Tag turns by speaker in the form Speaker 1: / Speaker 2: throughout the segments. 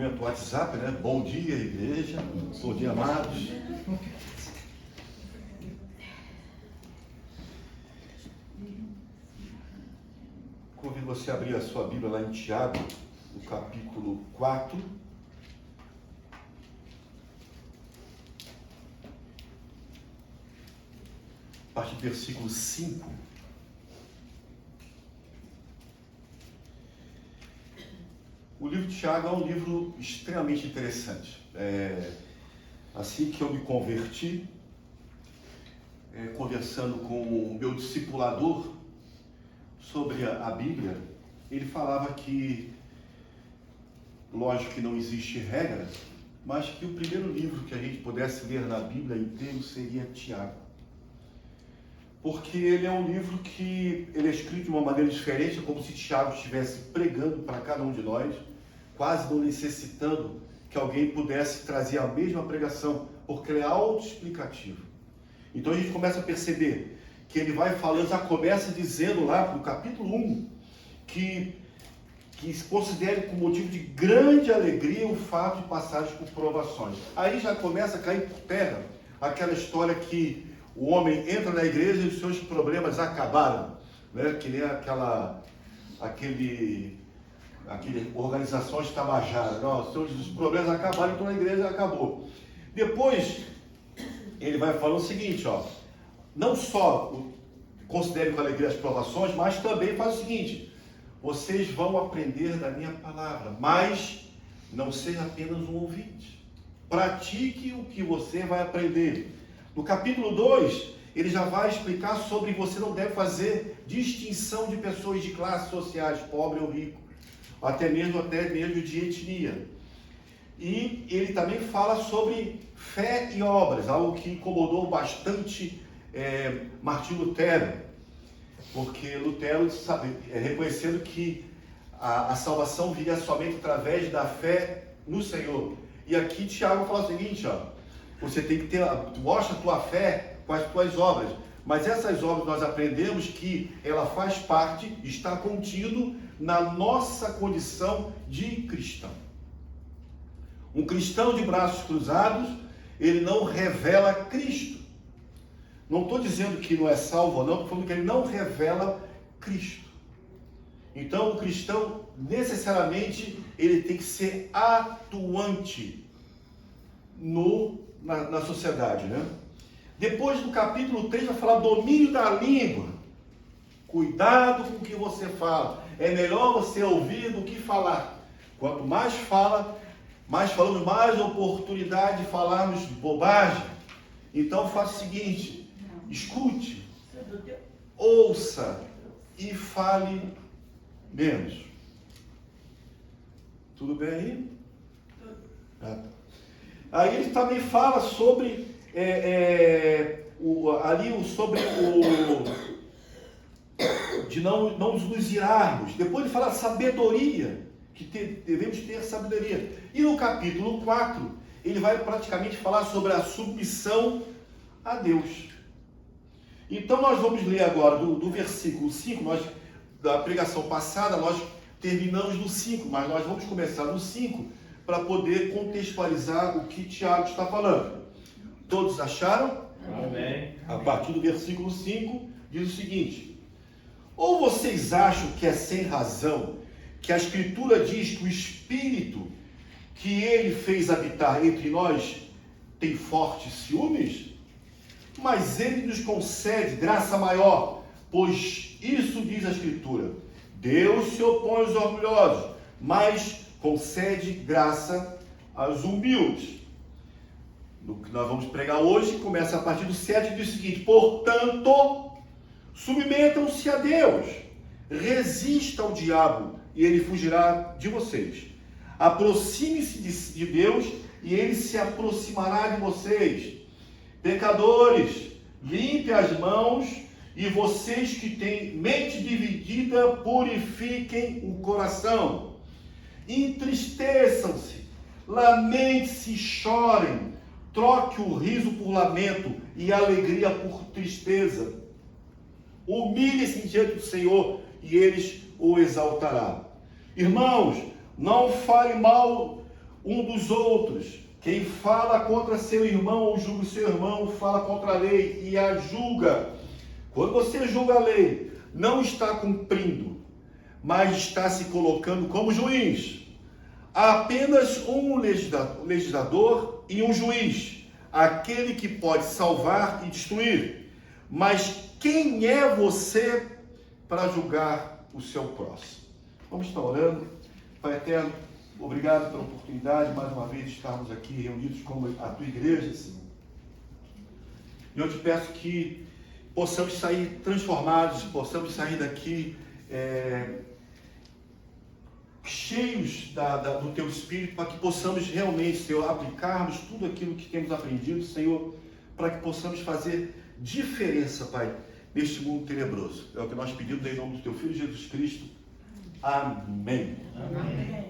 Speaker 1: momento WhatsApp, né? Bom dia, igreja. Bom dia, amados. Convido você a abrir a sua Bíblia lá em Tiago, no capítulo 4. A partir do versículo 5. O livro de Tiago é um livro extremamente interessante. Assim que eu me converti, conversando com o meu discipulador sobre a Bíblia, ele falava que, lógico que não existe regra, mas que o primeiro livro que a gente pudesse ler na Bíblia inteiro seria Tiago. Porque ele é um livro que ele é escrito de uma maneira diferente, como se Tiago estivesse pregando para cada um de nós, quase não necessitando que alguém pudesse trazer a mesma pregação, porque ele é autoexplicativo. Então a gente começa a perceber que ele vai falando, já começa dizendo lá no capítulo 1, que se considere com motivo de grande alegria o fato de passares por provações. Aí já começa a cair por terra aquela história que o homem entra na igreja e os seus problemas acabaram, né? Que nem aquele organizações Tabajara, os problemas acabaram, então a igreja acabou. Depois ele vai falar o seguinte, não só considere com alegria as provações, mas também faz o seguinte: vocês vão aprender da minha palavra, mas não seja apenas um ouvinte. Pratique o que você vai aprender. No capítulo 2, ele já vai explicar sobre que você não deve fazer distinção de pessoas de classes sociais, pobre ou rico, até mesmo de etnia. E ele também fala sobre fé e obras, algo que incomodou bastante Martinho Lutero, porque Lutero reconhecendo que a salvação viria somente através da fé no Senhor. E aqui Tiago fala o seguinte, você tem que mostra a tua fé com as tuas obras, mas essas obras nós aprendemos que ela faz parte, está contido na nossa condição de cristão. Um cristão de braços cruzados, ele não revela Cristo. Não estou dizendo que não é salvo ou não, estou falando que ele não revela Cristo. Então o cristão, necessariamente, ele tem que ser atuante na sociedade, né? Depois do capítulo 3 vai falar domínio da língua. Cuidado com o que você fala. É melhor você ouvir do que falar. Quanto mais fala, mais falamos, mais oportunidade de falarmos bobagem. Então faça o seguinte: escute, ouça e fale menos. Tudo bem aí? Aí ele também fala sobre de não nos irarmos. Depois ele fala sabedoria, que devemos ter sabedoria. E no capítulo 4, ele vai praticamente falar sobre a submissão a Deus. Então nós vamos ler agora do versículo 5, da pregação passada nós terminamos no 5, mas nós vamos começar no 5 para poder contextualizar o que Tiago está falando. Todos acharam?
Speaker 2: Amém.
Speaker 1: A partir do versículo 5 diz o seguinte: ou vocês acham que é sem razão que a Escritura diz que o Espírito que ele fez habitar entre nós tem fortes ciúmes? Mas ele nos concede graça maior, pois isso diz a Escritura: Deus se opõe aos orgulhosos, mas concede graça aos humildes. No que nós vamos pregar hoje, começa a partir do 7 e diz o seguinte: portanto, submetam-se a Deus, resista ao diabo e ele fugirá de vocês. Aproxime-se de Deus e ele se aproximará de vocês. Pecadores, limpe as mãos, e vocês que têm mente dividida, purifiquem o coração. Entristeçam-se, lamente-se e chorem. Troque o riso por lamento e a alegria por tristeza. Humilhe-se diante do Senhor e ele o exaltará. Irmãos, não fale mal um dos outros. Quem fala contra seu irmão ou julga seu irmão, fala contra a lei e a julga. Quando você julga a lei, não está cumprindo, mas está se colocando como juiz. Há apenas um legislador e um juiz, aquele que pode salvar e destruir. Mas quem é você para julgar o seu próximo? Vamos estar orando. Pai eterno, obrigado pela oportunidade, mais uma vez, de estarmos aqui reunidos como a tua igreja, Senhor. E eu te peço que possamos sair transformados, possamos sair daqui cheios do teu Espírito, para que possamos realmente, Senhor, aplicarmos tudo aquilo que temos aprendido, Senhor, para que possamos fazer diferença, Pai, neste mundo tenebroso. É o que nós pedimos em nome do teu Filho Jesus Cristo. Amém. Amém.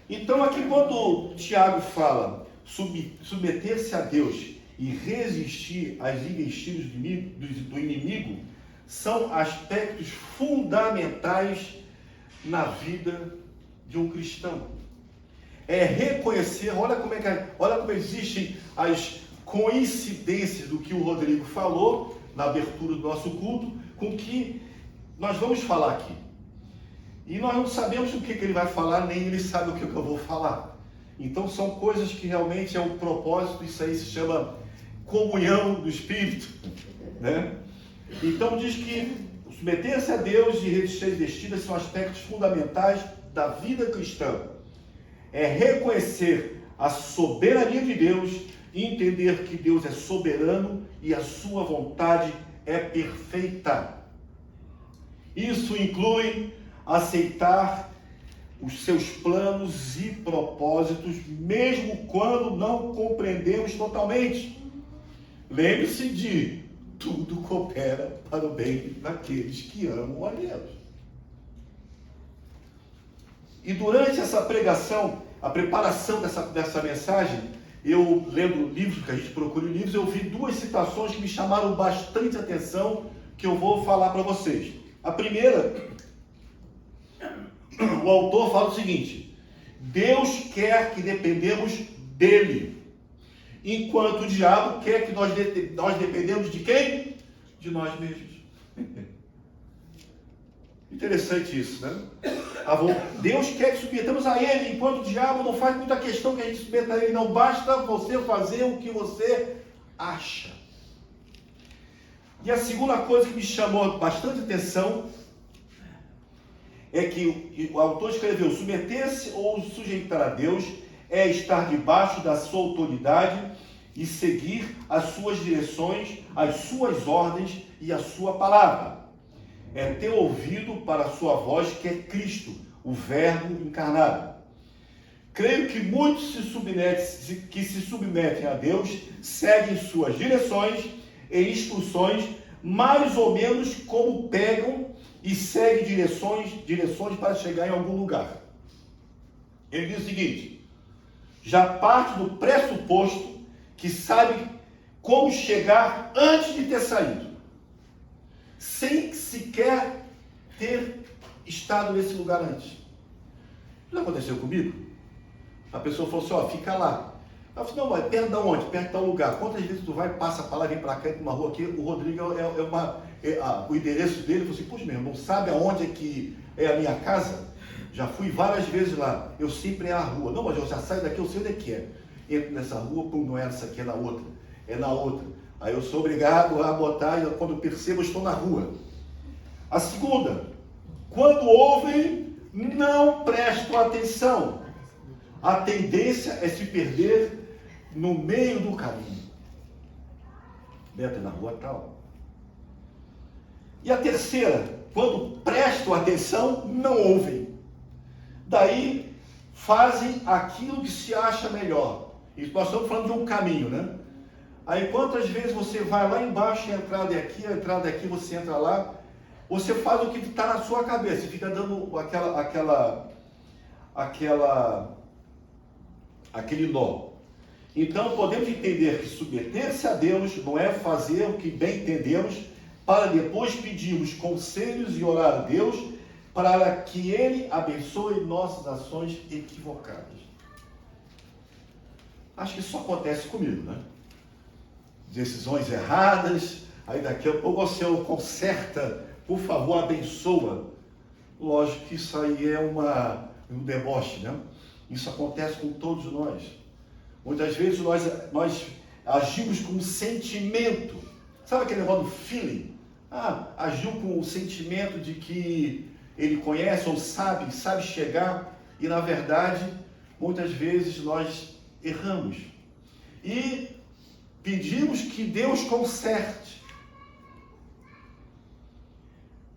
Speaker 1: Então, aqui quando Tiago fala submeter-se a Deus e resistir às investidas do inimigo, são aspectos fundamentais na vida de um cristão. É reconhecer, olha como existem as coincidências do que o Rodrigo falou na abertura do nosso culto, com o que nós vamos falar aqui. E nós não sabemos o que ele vai falar, nem ele sabe o que eu vou falar. Então são coisas que realmente é um propósito, isso aí se chama comunhão do Espírito, né? Então diz que submeter-se a Deus e resistir às investidas são aspectos fundamentais da vida cristã. É reconhecer a soberania de Deus e entender que Deus é soberano e a sua vontade é perfeita. Isso inclui aceitar os seus planos e propósitos, mesmo quando não compreendemos totalmente. Lembre-se de tudo coopera para o bem daqueles que amam a Deus. E durante essa pregação, a preparação dessa mensagem, eu lendo livros, que a gente procura em livros, eu vi duas citações que me chamaram bastante atenção, que eu vou falar para vocês. A primeira, o autor fala o seguinte: Deus quer que dependemos dele, enquanto o diabo quer que nós dependemos de quem? De nós mesmos. Interessante isso, né? Deus quer que submetamos a ele, enquanto o diabo não faz muita questão que a gente submeta a ele. Não basta você fazer o que você acha. E a segunda coisa que me chamou bastante atenção é que o autor escreveu: submeter-se ou sujeitar a Deus é estar debaixo da sua autoridade e seguir as suas direções, as suas ordens e a sua palavra. É ter ouvido para a sua voz, que é Cristo, o Verbo encarnado. Creio que muitos que se submetem a Deus seguem suas direções e instruções, mais ou menos como pegam e seguem direções para chegar em algum lugar. Ele diz o seguinte: já parte do pressuposto que sabe como chegar antes de ter saído, sem sequer ter estado nesse lugar antes. Já aconteceu comigo? A pessoa falou assim: ó, fica lá. Eu falei: não, mas perto de onde? Perto de tal lugar. Quantas vezes tu vai, passa para lá, vem para cá, entra numa rua aqui? O Rodrigo o endereço dele, eu falei assim: poxa, meu irmão, sabe aonde é que é a minha casa? Já fui várias vezes lá, eu sempre é a rua. Não, mas eu já saio daqui, eu sei onde é que é. Entro nessa rua, pum, não é essa aqui, é na outra. É na outra. Aí eu sou obrigado a botar, e quando eu percebo, eu estou na rua. A segunda, quando ouvem, não prestam atenção. A tendência é se perder no meio do caminho. Beto, é na rua tal. E a terceira, quando prestam atenção, não ouvem. Daí fazem aquilo que se acha melhor. E nós estamos falando de um caminho, né? Aí quantas vezes você vai lá embaixo, a entrada é aqui, você entra lá, você faz o que está na sua cabeça, fica dando aquele nó. Então podemos entender que submeter-se a Deus não é fazer o que bem entendemos, para depois pedirmos conselhos e orar a Deus para que Ele abençoe nossas ações equivocadas. Acho que isso só acontece comigo, né? Decisões erradas, aí daqui a pouco você conserta, por favor, abençoa. Lógico que isso aí é um deboche, né? Isso acontece com todos nós. Muitas vezes nós agimos com um sentimento. Sabe aquele negócio do feeling? Agiu com o sentimento de que ele conhece ou sabe chegar, e na verdade, muitas vezes nós erramos. E pedimos que Deus conserte.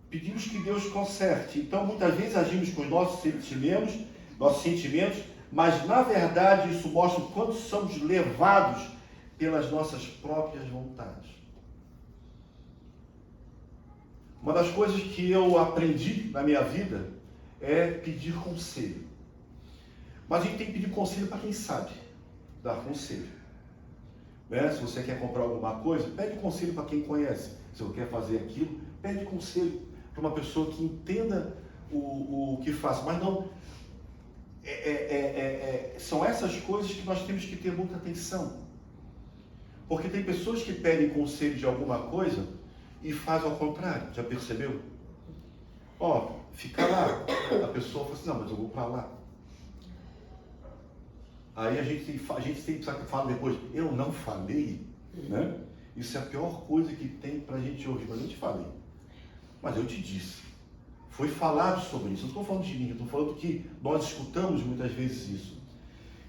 Speaker 1: Pedimos que Deus conserte. Então, muitas vezes agimos com os nossos sentimentos, mas na verdade isso mostra o quanto somos levados pelas nossas próprias vontades. Uma das coisas que eu aprendi na minha vida é pedir conselho. Mas a gente tem que pedir conselho para quem sabe dar conselho. Né? Se você quer comprar alguma coisa, pede conselho para quem conhece. Se você quer fazer aquilo, pede conselho para uma pessoa que entenda o que faz. Mas não... são essas coisas que nós temos que ter muita atenção. Porque tem pessoas que pedem conselho de alguma coisa e fazem ao contrário. Já percebeu? Fica lá. A pessoa fala assim, não, mas eu vou para lá. Aí a gente tem que falar depois, eu não falei, né? Isso é a pior coisa que tem para a gente ouvir. Mas eu te falei. Mas eu te disse. Foi falado sobre isso. Eu não estou falando de mim, eu estou falando que nós escutamos muitas vezes isso.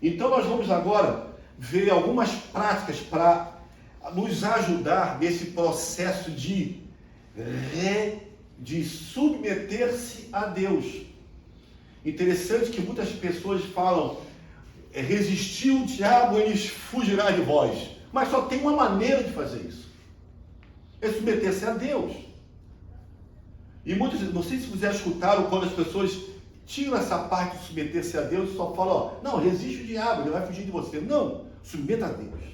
Speaker 1: Então nós vamos agora ver algumas práticas para nos ajudar nesse processo de submeter-se a Deus. Interessante que muitas pessoas falam, resistir o diabo, ele fugirá de vós. Mas só tem uma maneira de fazer isso. É submeter-se a Deus. E muitos, não sei se vocês já escutaram quando as pessoas tiram essa parte de submeter-se a Deus e só falam, não, resiste o diabo, ele vai fugir de você. Não, submeta a Deus.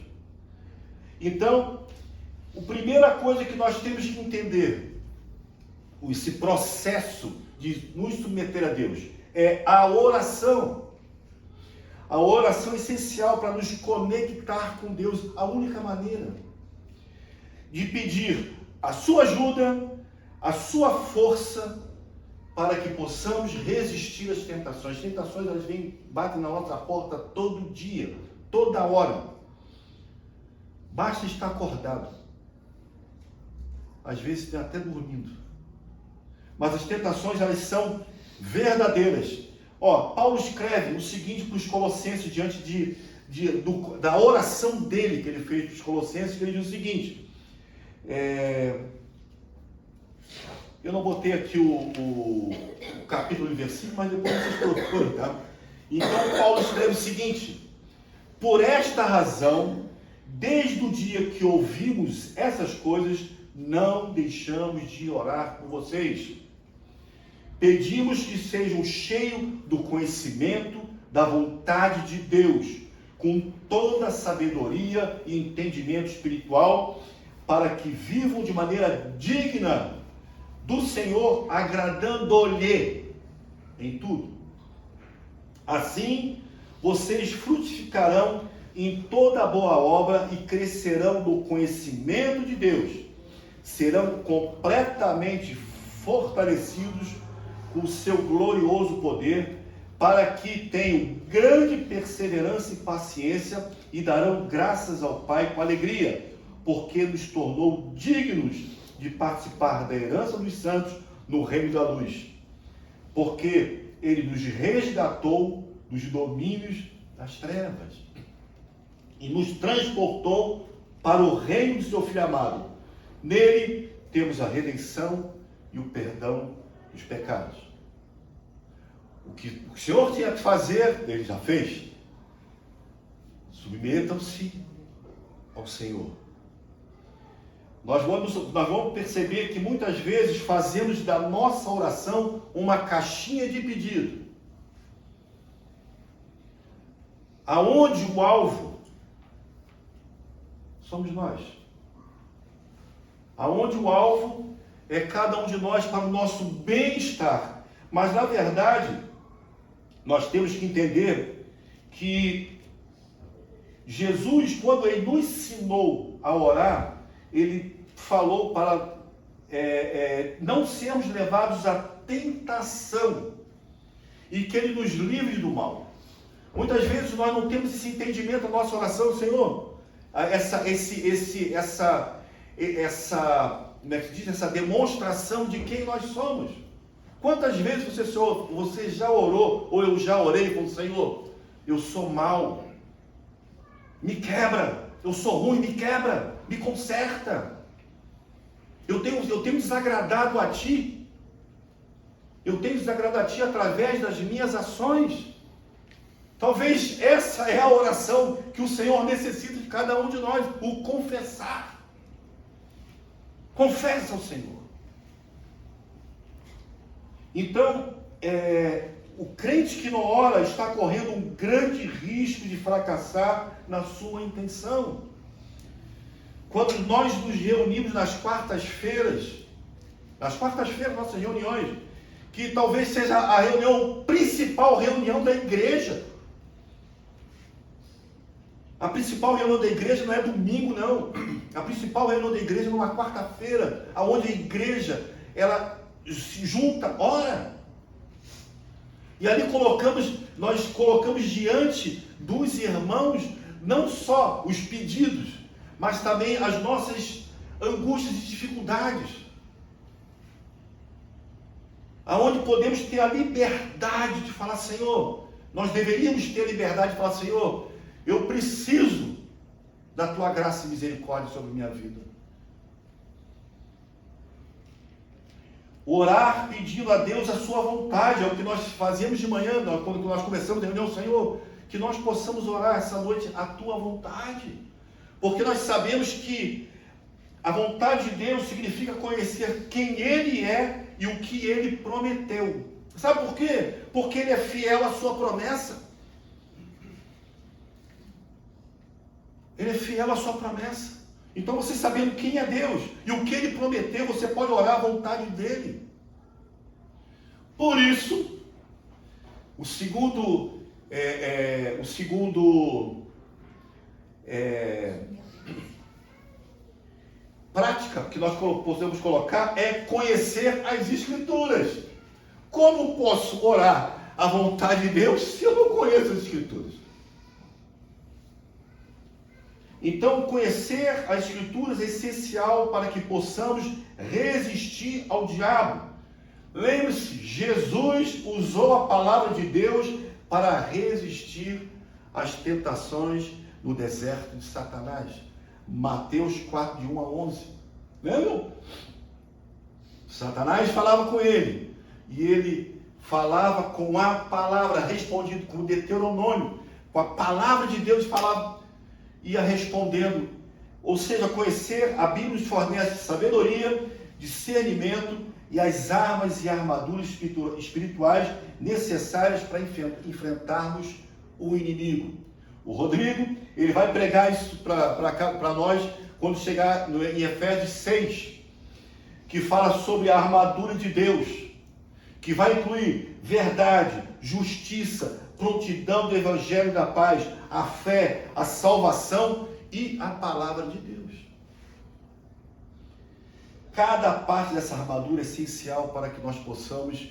Speaker 1: Então, a primeira coisa que nós temos que entender, esse processo de nos submeter a Deus, é a oração. A oração é essencial para nos conectar com Deus, a única maneira de pedir a sua ajuda, a sua força, para que possamos resistir às tentações. As tentações, elas batem na nossa porta todo dia, toda hora. Basta estar acordado. Às vezes até dormindo. Mas as tentações, elas são verdadeiras. Paulo escreve o seguinte para os Colossenses, diante da oração dele, que ele fez para os Colossenses, que ele diz o seguinte, eu não botei aqui o capítulo e versículo, mas depois vocês procuram, tá? Então Paulo escreve o seguinte, por esta razão, desde o dia que ouvimos essas coisas, não deixamos de orar por vocês. Pedimos que sejam cheios do conhecimento da vontade de Deus, com toda a sabedoria e entendimento espiritual, para que vivam de maneira digna do Senhor, agradando-lhe em tudo. Assim, vocês frutificarão em toda boa obra e crescerão no conhecimento de Deus. Serão completamente fortalecidos com o seu glorioso poder, para que tenham grande perseverança e paciência e darão graças ao Pai com alegria, porque nos tornou dignos de participar da herança dos santos no reino da luz. Porque ele nos resgatou dos domínios das trevas e nos transportou para o reino do seu Filho amado. Nele temos a redenção e o perdão dos pecados. O que o Senhor tinha que fazer, ele já fez. Submetam-se ao Senhor. Nós vamos perceber que muitas vezes fazemos da nossa oração uma caixinha de pedido, aonde o alvo somos nós, aonde o alvo é cada um de nós para o nosso bem-estar. Mas na verdade nós temos que entender que Jesus, quando ele nos ensinou a orar, ele falou para não sermos levados à tentação e que ele nos livre do mal. Muitas vezes nós não temos esse entendimento na nossa oração, Senhor, como é que diz? Essa demonstração de quem nós somos. Quantas vezes você já orou, ou eu já orei e falou, Senhor, eu sou mau, me quebra, eu sou ruim, me quebra, me conserta. Eu tenho desagradado a Ti. Eu tenho desagradado a Ti através das minhas ações. Talvez essa é a oração que o Senhor necessita de cada um de nós, o confessar. Confessa ao Senhor. Então, o crente que não ora está correndo um grande risco de fracassar na sua intenção. Quando nós nos reunimos nas quartas-feiras, nossas reuniões, que talvez seja a principal reunião da igreja. A principal reunião da igreja não é domingo, não. A principal reunião da igreja é numa quarta-feira, onde a igreja, ela se junta, ora. E ali nós colocamos diante dos irmãos, não só os pedidos, mas também as nossas angústias e dificuldades. Aonde podemos ter a liberdade de falar, Senhor, nós deveríamos ter a liberdade de falar, Senhor, eu preciso da Tua graça e misericórdia sobre a minha vida. Orar pedindo a Deus a sua vontade, é o que nós fazemos de manhã, quando nós começamos a reunião, Senhor, que nós possamos orar essa noite a Tua vontade, porque nós sabemos que a vontade de Deus significa conhecer quem Ele é e o que Ele prometeu. Sabe por quê? Porque Ele é fiel à sua promessa. Ele é fiel à sua promessa. Então, você sabendo quem é Deus e o que Ele prometeu, você pode orar a vontade dEle. Por isso, o segundo prática que nós podemos colocar é conhecer as Escrituras. Como posso orar a vontade de Deus se eu não conheço as Escrituras? Então, conhecer as Escrituras é essencial para que possamos resistir ao diabo. Lembre-se, Jesus usou a palavra de Deus para resistir às tentações no deserto de Satanás. Mateus 4, de 1 a 11. Lembram? Satanás falava com ele, e ele falava com a palavra, respondido com o Deuteronômio, com a palavra de Deus falava, ia respondendo. Ou seja, conhecer a Bíblia nos fornece sabedoria, discernimento e as armas e armaduras espirituais necessárias para enfrentarmos o inimigo. O Rodrigo, ele vai pregar isso para nós quando chegar em Efésios 6, que fala sobre a armadura de Deus, que vai incluir verdade, justiça, prontidão do Evangelho da paz, a fé, a salvação e a palavra de Deus. Cada parte dessa armadura é essencial para que nós possamos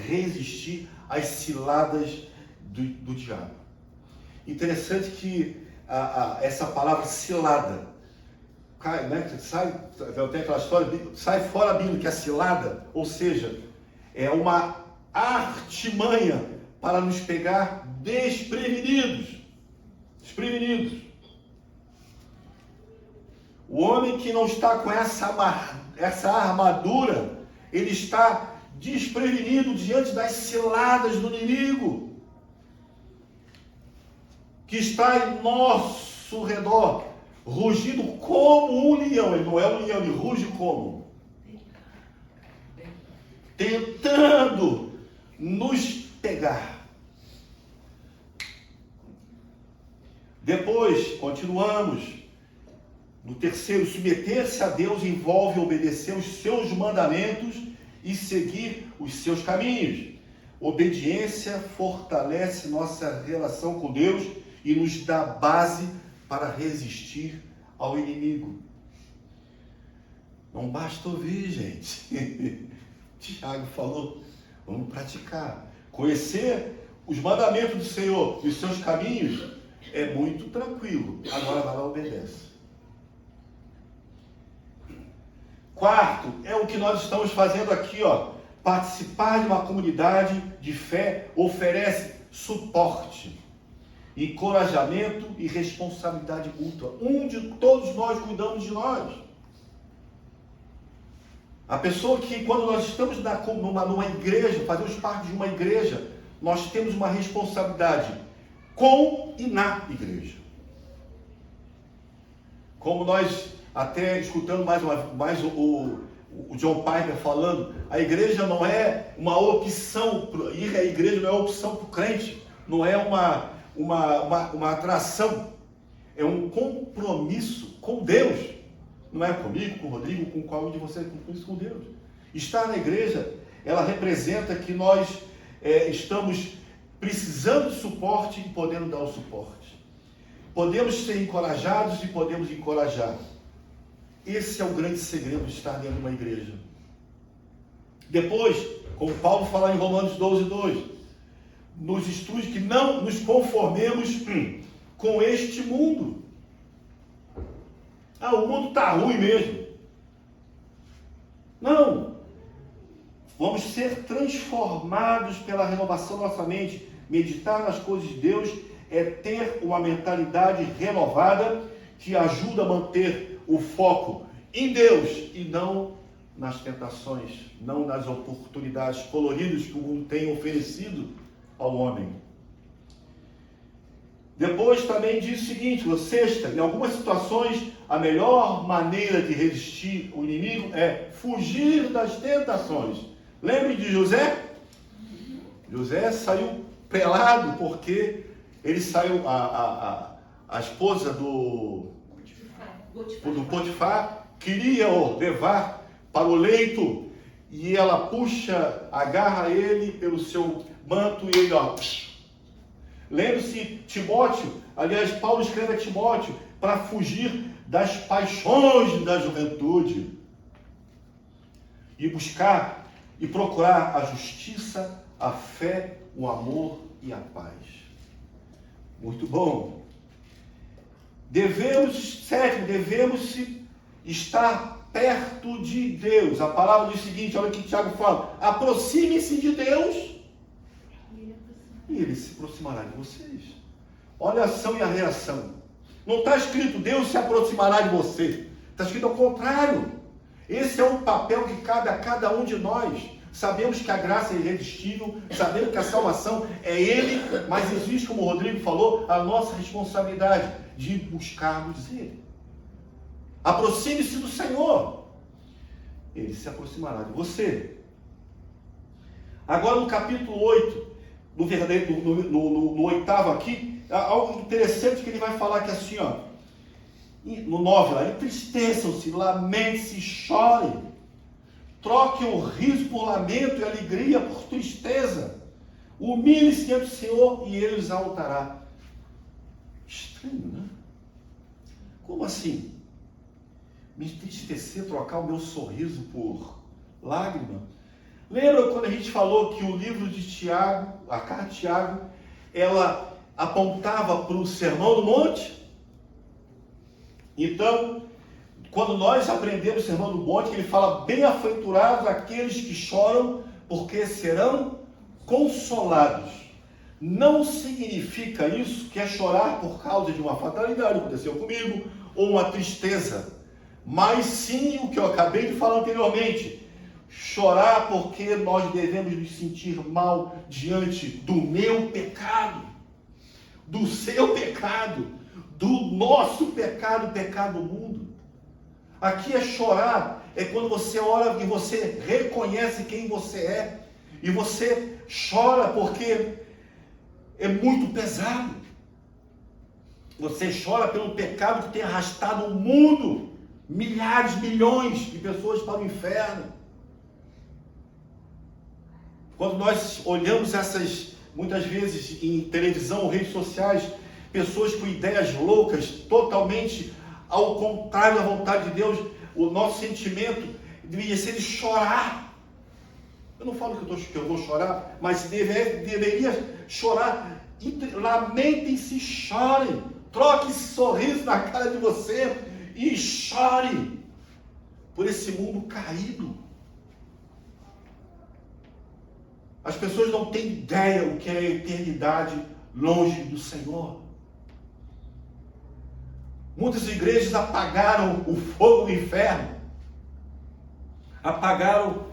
Speaker 1: resistir às ciladas do diabo. Interessante que essa palavra cilada, né, tem aquela história, sai fora a Bíblia, que é cilada, ou seja, é uma artimanha para nos pegar desprevenidos. O homem que não está com essa armadura, ele está desprevenido diante das ciladas do inimigo, que está em nosso redor, rugindo como um leão. Ele não é um leão, ele ruge como? Tentando nos pegar. Depois, continuamos. No terceiro, submeter-se a Deus envolve obedecer os seus mandamentos e seguir os seus caminhos. Obediência fortalece nossa relação com Deus e nos dá base para resistir ao inimigo. Não basta ouvir, gente. Tiago falou, vamos praticar. Conhecer os mandamentos do Senhor e os seus caminhos é muito tranquilo. Agora vai lá, obedece. Quarto, é o que nós estamos fazendo aqui, ó. Participar de uma comunidade de fé oferece suporte, encorajamento e responsabilidade mútua. Todos nós cuidamos de nós. A pessoa que, quando nós estamos numa igreja, fazemos parte de uma igreja, nós temos uma responsabilidade com e na igreja. Como nós, até escutando mais o John Piper falando, a igreja não é uma opção, ir à igreja não é opção para o crente, não é uma atração, é um compromisso com Deus. Não é comigo, com o Rodrigo, com qual um de vocês, com Deus. Estar na igreja, ela representa que nós estamos precisando de suporte e podendo dar o suporte. Podemos ser encorajados e podemos encorajar. Esse é o grande segredo de estar dentro de uma igreja. Depois, como Paulo fala em Romanos 12:2, nos estudos que não nos conformemos com este mundo. O mundo está ruim mesmo. Não. Vamos ser transformados pela renovação da nossa mente. Meditar nas coisas de Deus é ter uma mentalidade renovada que ajuda a manter o foco em Deus e não nas tentações, não nas oportunidades coloridas que o mundo tem oferecido ao homem. Depois também diz o seguinte, sexta, em algumas situações, a melhor maneira de resistir ao inimigo é fugir das tentações. Lembre de José? José saiu pelado porque ele saiu, a esposa do Potifar queria o levar para o leito e ela agarra ele pelo seu manto e ele, lembre-se, Timóteo, aliás, Paulo escreve a Timóteo para fugir das paixões da juventude e buscar e procurar a justiça, a fé, o amor e a paz. Muito bom. Devemos estar perto de Deus. A palavra diz o seguinte, olha o que Tiago fala, aproxime-se de Deus e Ele se aproximará de vocês. Olha a ação e a reação. Não está escrito Deus se aproximará de você. Está escrito ao contrário. Esse é um papel que cabe a cada um de nós. Sabemos que a graça é irresistível, sabemos que a salvação é Ele, mas existe, como o Rodrigo falou, a nossa responsabilidade de buscarmos Ele. Aproxime-se do Senhor. Ele se aproximará de você. Agora no capítulo 8, no oitavo aqui, algo interessante que ele vai falar que assim, no 9 lá, entristeçam-se, lamentem-se, chorem, troquem o riso por lamento e alegria por tristeza, humilhem-se diante do Senhor e Ele os exaltará. Estranho, né? Como assim? Me entristecer, trocar o meu sorriso por lágrima? Lembra quando a gente falou que o livro de Tiago, a carta de Tiago, ela apontava para o Sermão do Monte? Então, quando nós aprendemos o Sermão do Monte, ele fala, bem-aventurados aqueles que choram, porque serão consolados. Não significa isso que é chorar por causa de uma fatalidade, aconteceu comigo, ou uma tristeza, mas sim o que eu acabei de falar anteriormente, chorar porque nós devemos nos sentir mal diante do meu pecado, do seu pecado, do nosso pecado, o pecado do mundo. Aqui é chorar, é quando você ora e você reconhece quem você é, e você chora porque é muito pesado. Você chora pelo pecado que tem arrastado o mundo, milhares, milhões de pessoas para o inferno. Quando nós olhamos muitas vezes em televisão, redes sociais, pessoas com ideias loucas, totalmente ao contrário da vontade de Deus. O nosso sentimento deveria ser de chorar. Eu não falo que eu vou chorar, mas deveria chorar. Lamentem-se e chorem. Troque esse sorriso na cara de você e chore por esse mundo caído. As pessoas não têm ideia o que é a eternidade longe do Senhor. Muitas igrejas apagaram o fogo do inferno, apagaram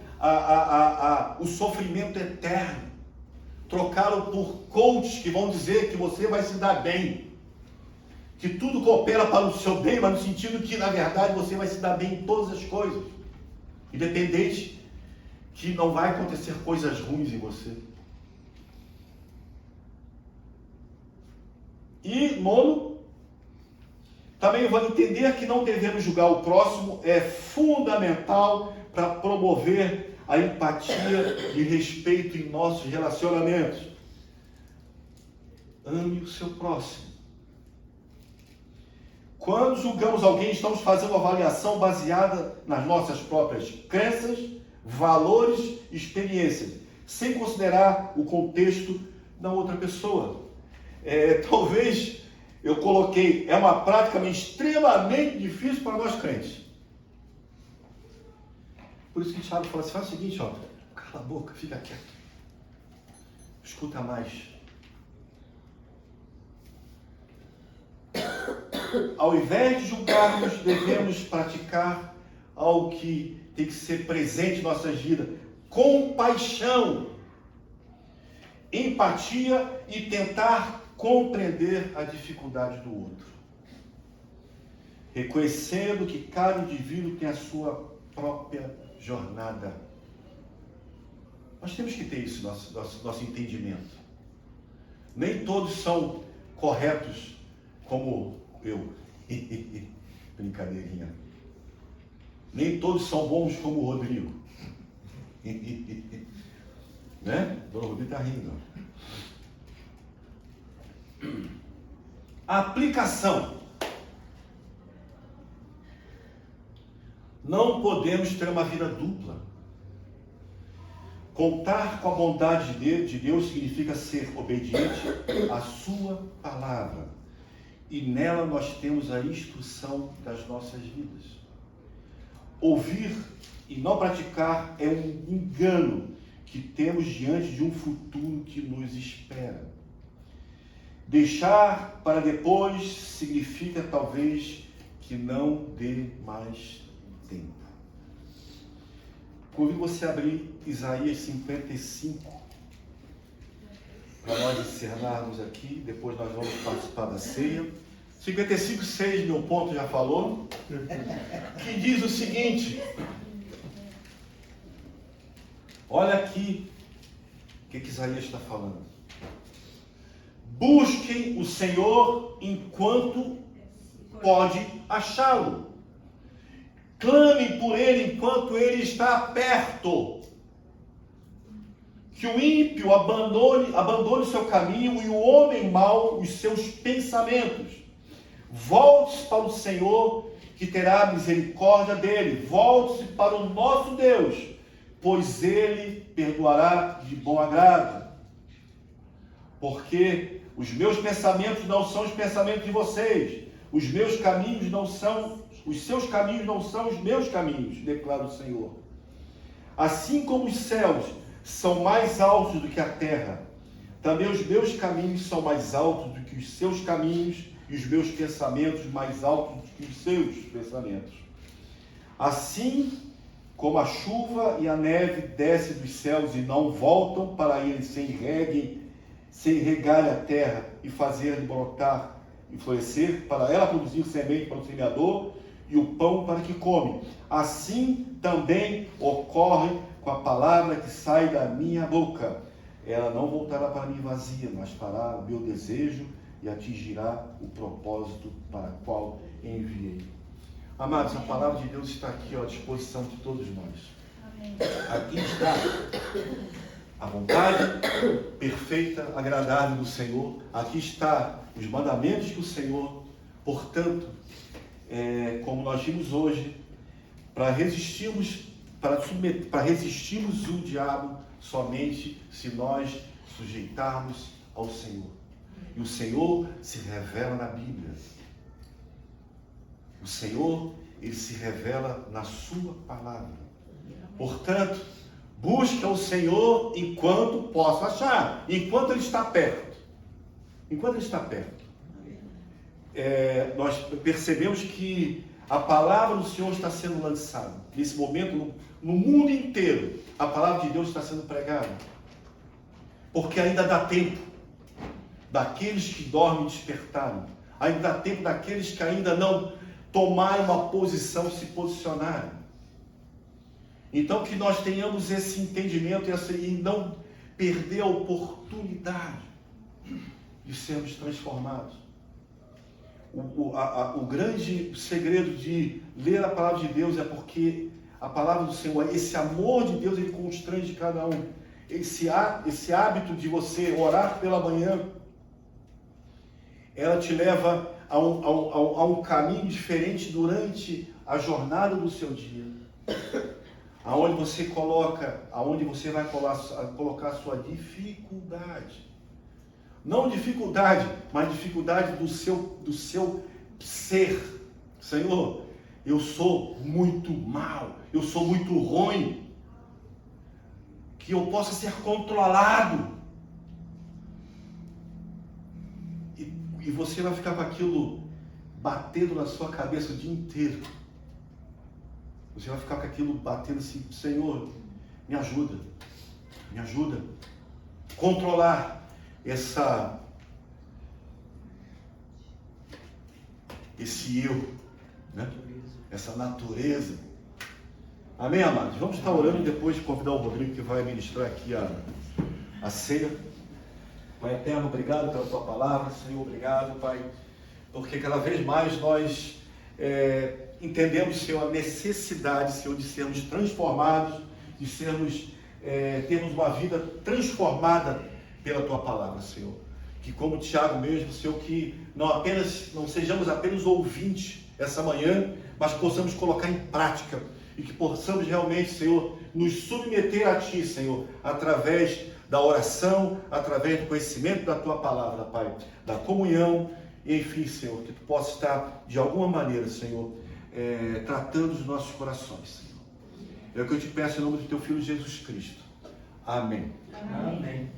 Speaker 1: o sofrimento eterno, trocaram por coaches que vão dizer que você vai se dar bem, que tudo coopera para o seu bem, mas no sentido que na verdade você vai se dar bem em todas as coisas, independente que não vai acontecer coisas ruins em você. E nono, também vão entender que não devemos julgar o próximo, é fundamental para promover a empatia e respeito em nossos relacionamentos. Ame o seu próximo. Quando julgamos alguém, estamos fazendo uma avaliação baseada nas nossas próprias crenças, valores e experiências, sem considerar o contexto da outra pessoa. Talvez eu coloquei, é uma prática extremamente difícil para nós crentes. Por isso que Tiago fala assim, faz o seguinte, ó, cala a boca, fica quieto. Escuta mais. Ao invés de julgarmos, devemos praticar algo que tem que ser presente em nossas vidas. Compaixão, empatia e tentar compreender a dificuldade do outro. Reconhecendo que cada indivíduo tem a sua própria jornada. Nós temos que ter isso, nosso entendimento. Nem todos são corretos como eu. Brincadeirinha. Nem todos são bons como o Rodrigo. Né? O Rodrigo está rindo. Aplicação. Não podemos ter uma vida dupla. Contar com a bondade de Deus significa ser obediente à sua palavra. E nela nós temos a instrução das nossas vidas. Ouvir e não praticar é um engano que temos diante de um futuro que nos espera. Deixar para depois significa talvez que não dê mais tempo. Convido você a abrir Isaías 55 para nós encerrarmos aqui, depois nós vamos participar da ceia. 55:6, meu ponto já falou, que diz o seguinte, olha aqui o que Isaías está falando. Busquem o Senhor enquanto pode achá-lo. Clamem por Ele enquanto Ele está perto. Que o ímpio abandone o seu caminho e o homem mau os seus pensamentos. Volte-se para o Senhor, que terá misericórdia dele. Volte-se para o nosso Deus, pois Ele perdoará de bom agrado. Porque os meus pensamentos não são os pensamentos de vocês. Os meus caminhos não são, os seus caminhos não são os meus caminhos, declara o Senhor. Assim como os céus são mais altos do que a terra, também os meus caminhos são mais altos do que os seus caminhos, e os meus pensamentos mais altos do que os seus pensamentos. Assim como a chuva e a neve descem dos céus e não voltam para eles sem regar a terra e fazer brotar e florescer, para ela produzir semente para o semeador e o pão para que come. Assim também ocorre com a palavra que sai da minha boca. Ela não voltará para mim vazia, mas fará o meu desejo e atingirá o propósito para o qual enviei. Amados, a palavra de Deus está aqui à disposição de todos nós. Amém. Aqui está A vontade perfeita, agradável do Senhor. Aqui está os mandamentos do Senhor. Portanto, como nós vimos hoje, para resistirmos o diabo somente se nós sujeitarmos ao Senhor. E o Senhor se revela na Bíblia. O Senhor, Ele se revela na sua palavra. Portanto, busque ao Senhor enquanto possa achar, enquanto Ele está perto. Enquanto Ele está perto. Nós percebemos que a palavra do Senhor está sendo lançada. Nesse momento, no mundo inteiro, a palavra de Deus está sendo pregada. Porque ainda dá tempo daqueles que dormem despertarem. Ainda dá tempo daqueles que ainda não tomaram uma posição, se posicionarem. Então que nós tenhamos esse entendimento e não perder a oportunidade de sermos transformados. O grande segredo de ler a palavra de Deus é porque a palavra do Senhor, esse amor de Deus, ele constrange cada um. Esse hábito de você orar pela manhã, ela te leva a um caminho diferente durante a jornada do seu dia. Aonde você vai colocar a sua dificuldade. Não dificuldade, mas dificuldade do seu ser. Senhor, eu sou muito mal, eu sou muito ruim, que eu possa ser controlado. E você vai ficar com aquilo batendo na sua cabeça o dia inteiro. Você vai ficar com aquilo batendo assim, Senhor, me ajuda a controlar esse eu, né? Essa natureza. Amém, amados? Vamos estar orando e depois convidar o Rodrigo que vai ministrar aqui a ceia. Pai eterno, obrigado pela tua palavra, Senhor, obrigado, Pai, porque cada vez mais nós entendemos, Senhor, a necessidade, Senhor, de sermos transformados, de termos uma vida transformada pela tua palavra, Senhor. Que como Tiago mesmo, Senhor, que não sejamos apenas ouvintes essa manhã, mas possamos colocar em prática e que possamos realmente, Senhor, nos submeter a Ti, Senhor, através da oração, através do conhecimento da tua palavra, Pai, da comunhão, e enfim, Senhor, que Tu possa estar de alguma maneira, Senhor, tratando os nossos corações, Senhor. É o que eu te peço em nome do Teu Filho Jesus Cristo. Amém.
Speaker 2: Amém.